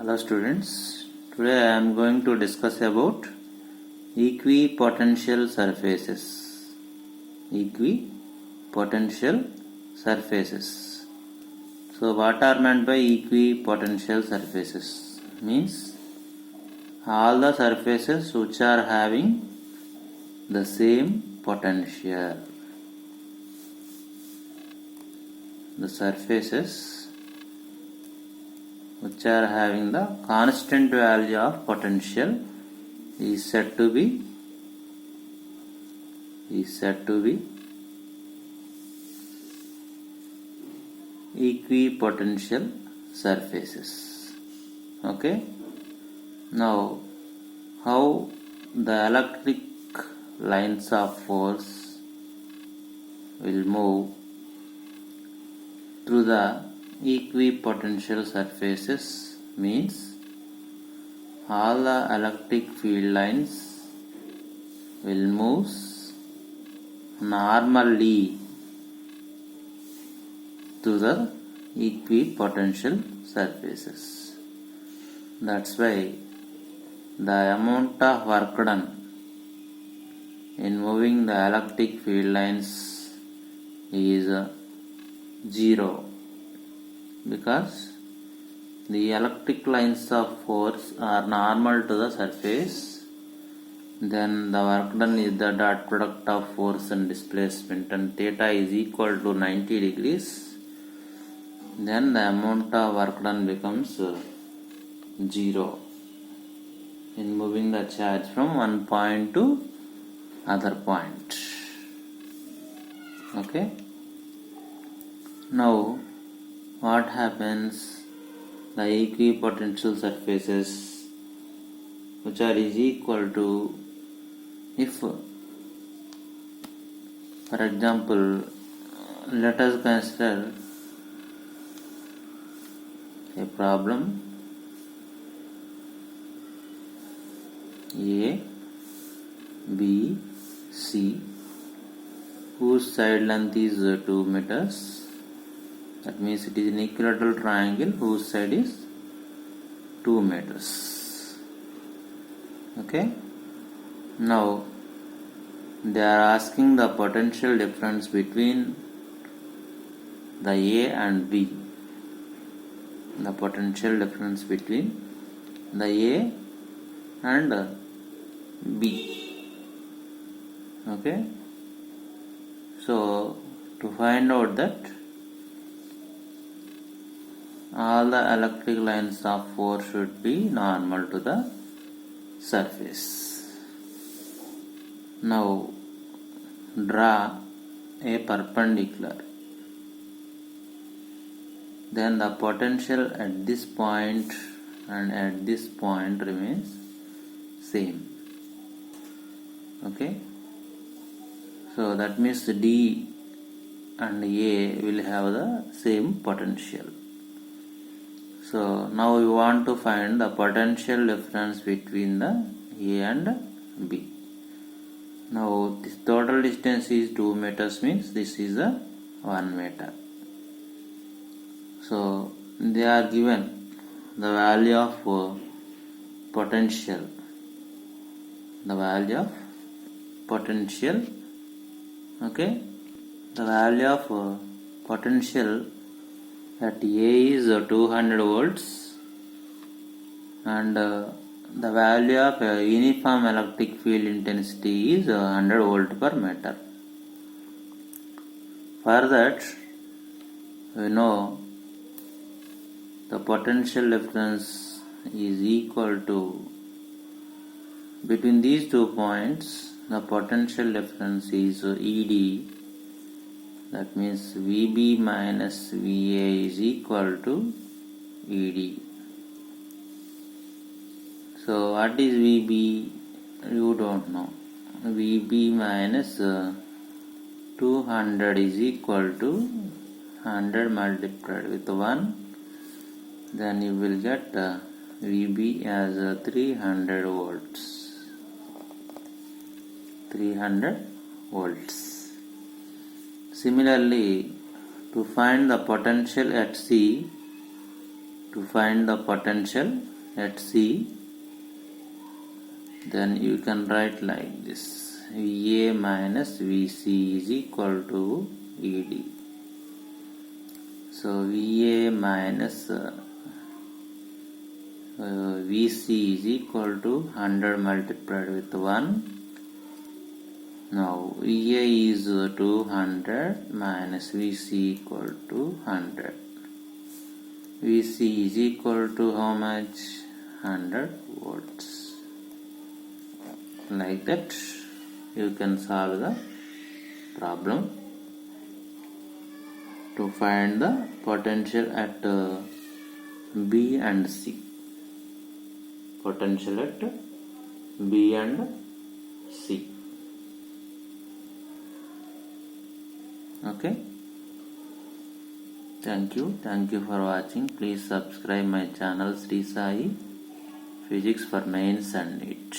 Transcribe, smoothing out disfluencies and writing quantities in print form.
Hello students, today I am going to discuss about equipotential surfaces. Equipotential surfaces. So what are meant by equipotential surfaces? Means all the surfaces which are having the same potential. The surfaces which are having the constant value of potential is said to be equipotential surfaces. Okay. Now, how the electric lines of force will move through the equipotential surfaces means all the electric field lines will move normally to the equipotential surfaces. That's why the amount of work done in moving the electric field lines is 0, because the electric lines of force are normal to the surface. Then the work done is the dot product of force and displacement, and theta is equal to 90 degrees. Then the amount of work done becomes 0 in moving the charge from one point to other point. Okay. Now what happens? The equipotential surfaces which are is equal to, if for example let us consider a problem A, B, C whose side length is 2 meters. That means it is an equilateral triangle whose side is 2 meters. Okay. Now they are asking the potential difference between the A and B. The potential difference between the A and B. Okay. So to find out that, all the electric lines of force should be normal to the surface. Now draw a perpendicular. Then the potential at this point and at this point remains same. Okay. So that means D and A will have the same potential. So now we want to find the potential difference between the A and B. Now this total distance is 2 meters, means this is a 1 meter. So they are given the value of potential. The value of potential. Okay. The value of potential at A is 200 volts, and the value of uniform electric field intensity is 100 volt per meter. For that, we know the potential difference is equal to, between these 2 points, the potential difference is ED. That means VB minus VA is equal to ED. So what is VB? You don't know. VB minus 200 is equal to 100 multiplied with 1. Then you will get VB as 300 volts. 300 volts. Similarly, to find the potential at C, to find the potential at C, then you can write like this: VA minus VC is equal to ED. So VA minus VC is equal to 100 multiplied with 1. Now VA is 200 minus VC equal to 100. VC is equal to how much? 100 volts. Like that you can solve the problem to find the potential at B and C. Potential at B and C. Okay. Thank you for watching. Please subscribe my channel Sri Sai Physics for 9s and NEET.